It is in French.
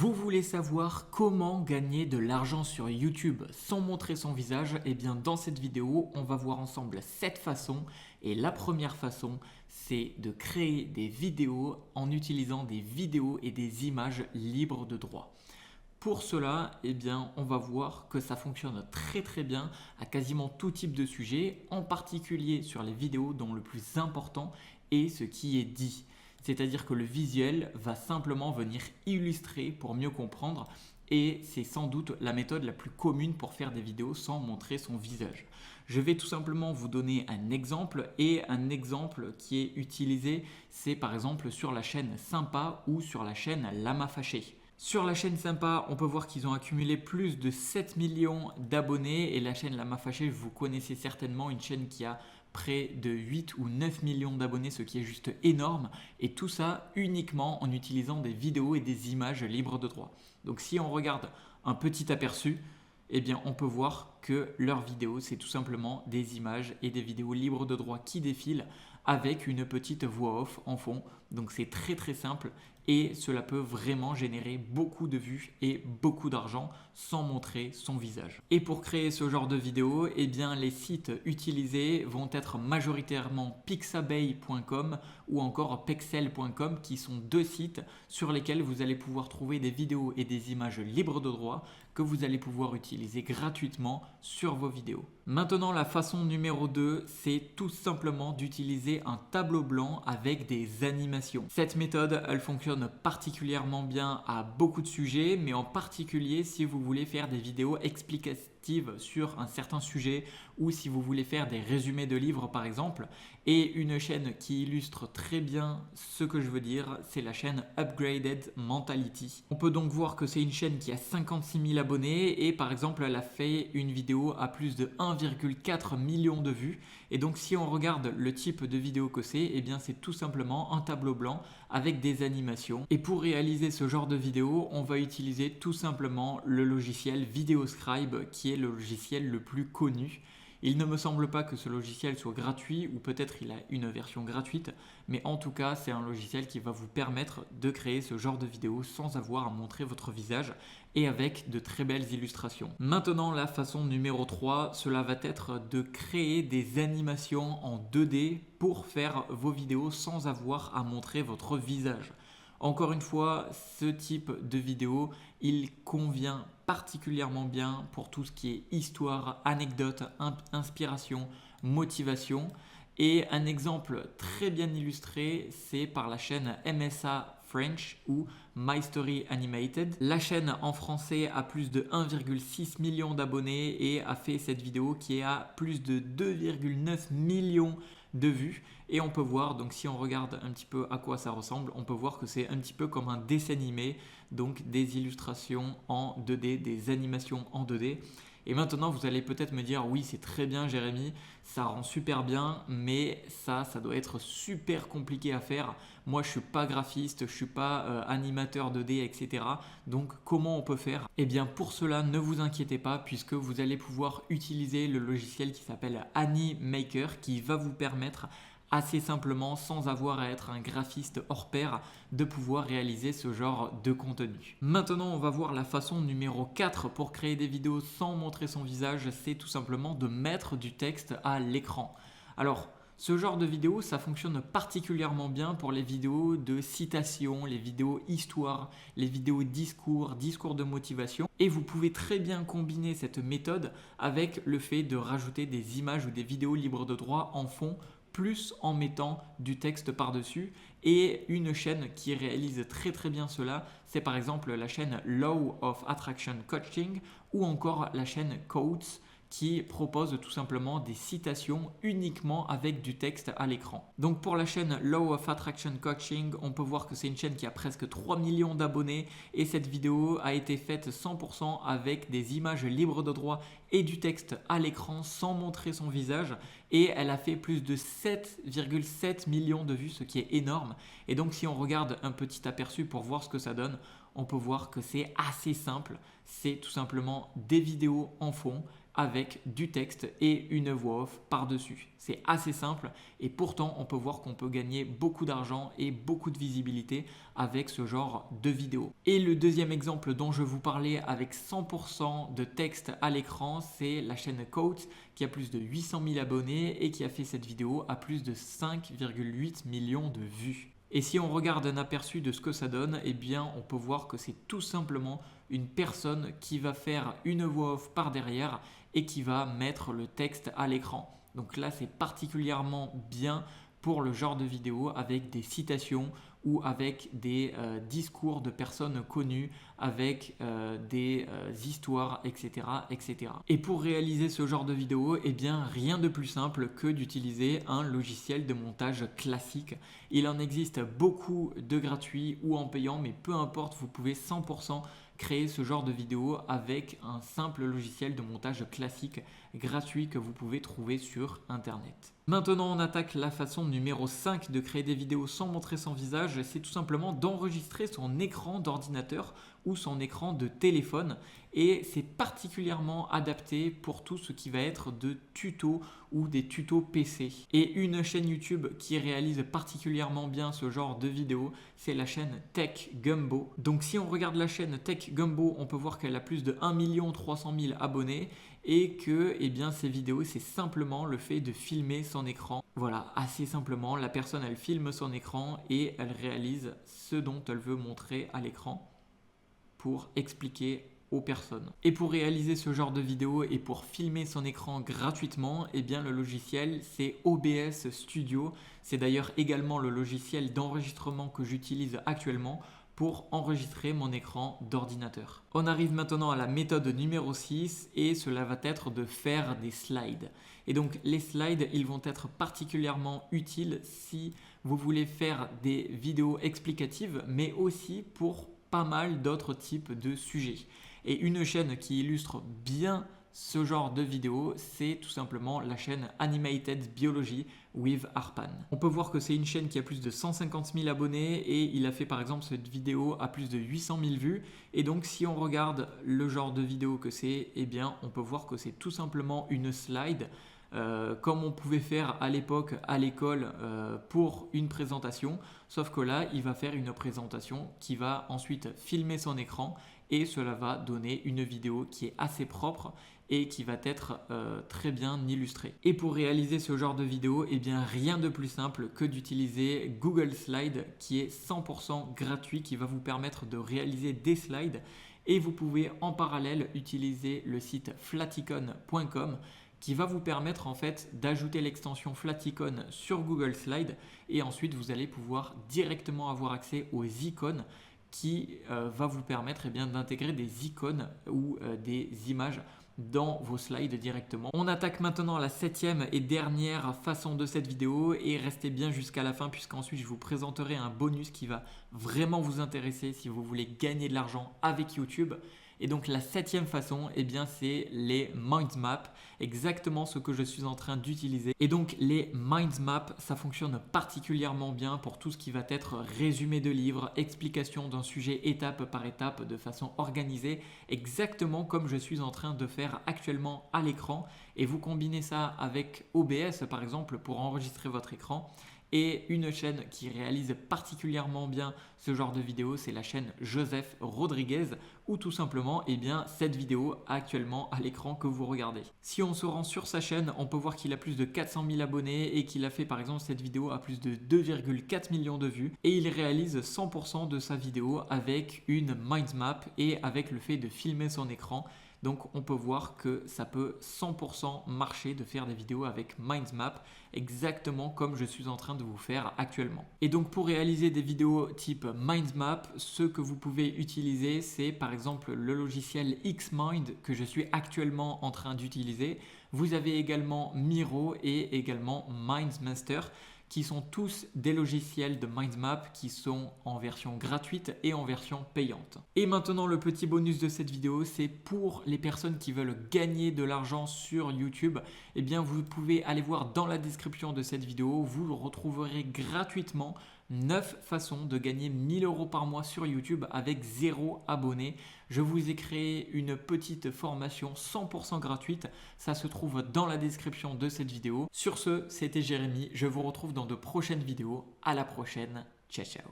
Vous voulez savoir comment gagner de l'argent sur YouTube sans montrer son visage? Eh bien dans cette vidéo, on va voir ensemble 7 façons. Et la première façon, c'est de créer des vidéos en utilisant des vidéos et des images libres de droit. Pour cela, eh bien, on va voir que ça fonctionne très bien à quasiment tout type de sujet, en particulier sur les vidéos dont le plus important est ce qui est dit. C'est-à-dire que le visuel va simplement venir illustrer pour mieux comprendre et c'est sans doute la méthode la plus commune pour faire des vidéos sans montrer son visage. Je vais tout simplement vous donner un exemple et un exemple qui est utilisé, c'est par exemple sur la chaîne Sympa ou sur la chaîne Lama Fâché. Sur la chaîne Sympa, on peut voir qu'ils ont accumulé plus de 7 millions d'abonnés et la chaîne Lama Fâché, vous connaissez certainement, une chaîne qui a près de 8 ou 9 millions d'abonnés, ce qui est juste énorme, et tout ça uniquement en utilisant des vidéos et des images libres de droit. Donc si on regarde un petit aperçu, eh bien on peut voir que leurs vidéos, c'est tout simplement des images et des vidéos libres de droit qui défilent avec une petite voix off en fond. Donc c'est très simple et cela peut vraiment générer beaucoup de vues et beaucoup d'argent sans montrer son visage. Et pour créer ce genre de vidéo, eh bien les sites utilisés vont être majoritairement pixabay.com ou encore pexel.com qui sont deux sites sur lesquels vous allez pouvoir trouver des vidéos et des images libres de droit que vous allez pouvoir utiliser gratuitement sur vos vidéos. Maintenant, la façon numéro 2, c'est tout simplement d'utiliser un tableau blanc avec des animations. Cette méthode, elle fonctionne particulièrement bien à beaucoup de sujets, mais en particulier si vous voulez faire des vidéos explicatives sur un certain sujet ou si vous voulez faire des résumés de livres par exemple. Et une chaîne qui illustre très bien ce que je veux dire, c'est la chaîne Upgraded Mentality. On peut donc voir que c'est une chaîne qui a 56 000 abonnés et par exemple elle a fait une vidéo à plus de 1,4 million de vues. Et donc si on regarde le type de vidéo que c'est, eh bien c'est tout simplement un tableau blanc avec des animations. Et pour réaliser ce genre de vidéo, on va utiliser tout simplement le logiciel Videoscribe qui est le logiciel le plus connu. Il ne me semble pas que ce logiciel soit gratuit ou peut-être il a une version gratuite, mais en tout cas c'est un logiciel qui va vous permettre de créer ce genre de vidéo sans avoir à montrer votre visage et avec de très belles illustrations. Maintenant, la façon numéro 3, cela va être de créer des animations en 2D pour faire vos vidéos sans avoir à montrer votre visage. Encore une fois, ce type de vidéo, il convient particulièrement bien pour tout ce qui est histoire, anecdote, inspiration, motivation. Et un exemple très bien illustré, c'est par la chaîne MSA French ou My Story Animated. La chaîne en français a plus de 1,6 million d'abonnés et a fait cette vidéo qui a plus de 2,9 millions de vues. Et on peut voir, donc si on regarde un petit peu à quoi ça ressemble, on peut voir que c'est un petit peu comme un dessin animé, donc des illustrations en 2D, des animations en 2D. Et maintenant, vous allez peut-être me dire, oui, c'est très bien Jérémy, ça rend super bien, mais ça doit être super compliqué à faire. Moi, je ne suis pas graphiste, je ne suis pas animateur 2D, etc. Donc, comment on peut faire? Eh bien, pour cela, ne vous inquiétez pas, puisque vous allez pouvoir utiliser le logiciel qui s'appelle Animaker, qui va vous permettre assez simplement, sans avoir à être un graphiste hors pair, de pouvoir réaliser ce genre de contenu. Maintenant, on va voir la façon numéro 4 pour créer des vidéos sans montrer son visage, c'est tout simplement de mettre du texte à l'écran. Alors, ce genre de vidéo, ça fonctionne particulièrement bien pour les vidéos de citation, les vidéos histoire, les vidéos discours de motivation. Et vous pouvez très bien combiner cette méthode avec le fait de rajouter des images ou des vidéos libres de droit en fond, plus en mettant du texte par-dessus. Et une chaîne qui réalise très bien cela, c'est par exemple la chaîne Law of Attraction Coaching ou encore la chaîne Quotes qui propose tout simplement des citations uniquement avec du texte à l'écran. Donc pour la chaîne Law of Attraction Coaching, on peut voir que c'est une chaîne qui a presque 3 millions d'abonnés et cette vidéo a été faite 100% avec des images libres de droit et du texte à l'écran sans montrer son visage et elle a fait plus de 7,7 millions de vues, ce qui est énorme. Et donc si on regarde un petit aperçu pour voir ce que ça donne, on peut voir que c'est assez simple. C'est tout simplement des vidéos en fond avec du texte et une voix off par-dessus. C'est assez simple et pourtant on peut voir qu'on peut gagner beaucoup d'argent et beaucoup de visibilité avec ce genre de vidéo. Et le deuxième exemple dont je vous parlais avec 100% de texte à l'écran, c'est la chaîne Coats qui a plus de 800 000 abonnés et qui a fait cette vidéo à plus de 5,8 millions de vues. Et si on regarde un aperçu de ce que ça donne, eh bien on peut voir que c'est tout simplement une personne qui va faire une voix off par derrière et qui va mettre le texte à l'écran. Donc là c'est particulièrement bien pour le genre de vidéo avec des citations ou avec des discours de personnes connues, avec des histoires, etc., etc. Et pour réaliser ce genre de vidéo, eh bien rien de plus simple que d'utiliser un logiciel de montage classique. Il en existe beaucoup de gratuits ou en payant, mais peu importe, vous pouvez 100% créer ce genre de vidéo avec un simple logiciel de montage classique gratuit que vous pouvez trouver sur internet. Maintenant on attaque la façon numéro 5 de créer des vidéos sans montrer son visage, c'est tout simplement d'enregistrer son écran d'ordinateur ou son écran de téléphone et c'est particulièrement adapté pour tout ce qui va être de tutos ou des tutos PC. Et une chaîne YouTube qui réalise particulièrement bien ce genre de vidéos, c'est la chaîne Tech Gumbo. Donc si on regarde la chaîne Tech Gumbo, on peut voir qu'elle a plus de 1 300 000 abonnés et que eh bien, ces vidéos, c'est simplement le fait de filmer son écran. Voilà, assez simplement, la personne, elle filme son écran et elle réalise ce dont elle veut montrer à l'écran pour expliquer aux personnes. Et pour réaliser ce genre de vidéo et pour filmer son écran gratuitement, eh bien le logiciel c'est OBS Studio. C'est d'ailleurs également le logiciel d'enregistrement que j'utilise actuellement pour enregistrer mon écran d'ordinateur. On arrive maintenant à la méthode numéro 6 et cela va être de faire des slides. Et donc les slides, ils vont être particulièrement utiles si vous voulez faire des vidéos explicatives, mais aussi pour pas mal d'autres types de sujets. Et une chaîne qui illustre bien ce genre de vidéo, c'est tout simplement la chaîne Animated Biology with Arpan. On peut voir que c'est une chaîne qui a plus de 150 000 abonnés et il a fait par exemple cette vidéo à plus de 800 000 vues. Et donc si on regarde le genre de vidéo que c'est, eh bien on peut voir que c'est tout simplement une slide comme on pouvait faire à l'époque à l'école pour une présentation, sauf que là il va faire une présentation qui va ensuite filmer son écran et cela va donner une vidéo qui est assez propre et qui va être très bien illustrée. Et pour réaliser ce genre de vidéo, eh bien rien de plus simple que d'utiliser Google Slides qui est 100% gratuit, qui va vous permettre de réaliser des slides et vous pouvez en parallèle utiliser le site flaticon.com qui va vous permettre en fait d'ajouter l'extension Flaticon sur Google Slides et ensuite vous allez pouvoir directement avoir accès aux icônes qui va vous permettre eh bien, d'intégrer des icônes ou des images dans vos slides directement. On attaque maintenant la 7e et dernière façon de cette vidéo et restez bien jusqu'à la fin puisqu'ensuite je vous présenterai un bonus qui va vraiment vous intéresser si vous voulez gagner de l'argent avec YouTube. Et donc la 7e façon, eh bien, c'est les mind maps, exactement ce que je suis en train d'utiliser. Et donc les mind maps, ça fonctionne particulièrement bien pour tout ce qui va être résumé de livres, explication d'un sujet étape par étape de façon organisée, exactement comme je suis en train de faire actuellement à l'écran. Et vous combinez ça avec OBS par exemple pour enregistrer votre écran. Et une chaîne qui réalise particulièrement bien ce genre de vidéo, c'est la chaîne Joseph Rodriguez, où tout simplement, eh bien, cette vidéo actuellement à l'écran que vous regardez. Si on se rend sur sa chaîne, on peut voir qu'il a plus de 400 000 abonnés et qu'il a fait par exemple cette vidéo à plus de 2,4 millions de vues. Et il réalise 100% de sa vidéo avec une mind map et avec le fait de filmer son écran. Donc on peut voir que ça peut 100% marcher de faire des vidéos avec Mindmap exactement comme je suis en train de vous faire actuellement. Et donc pour réaliser des vidéos type Mindmap, ce que vous pouvez utiliser c'est par exemple le logiciel Xmind que je suis actuellement en train d'utiliser. Vous avez également Miro et également MindMaster qui sont tous des logiciels de Mindmap qui sont en version gratuite et en version payante. Et maintenant le petit bonus de cette vidéo, c'est pour les personnes qui veulent gagner de l'argent sur YouTube, eh bien vous pouvez aller voir dans la description de cette vidéo, vous retrouverez gratuitement 9 façons de gagner 1000 € par mois sur YouTube avec 0 abonné. Je vous ai créé une petite formation 100% gratuite. Ça se trouve dans la description de cette vidéo. Sur ce, c'était Jérémy. Je vous retrouve dans de prochaines vidéos. À la prochaine. Ciao, ciao.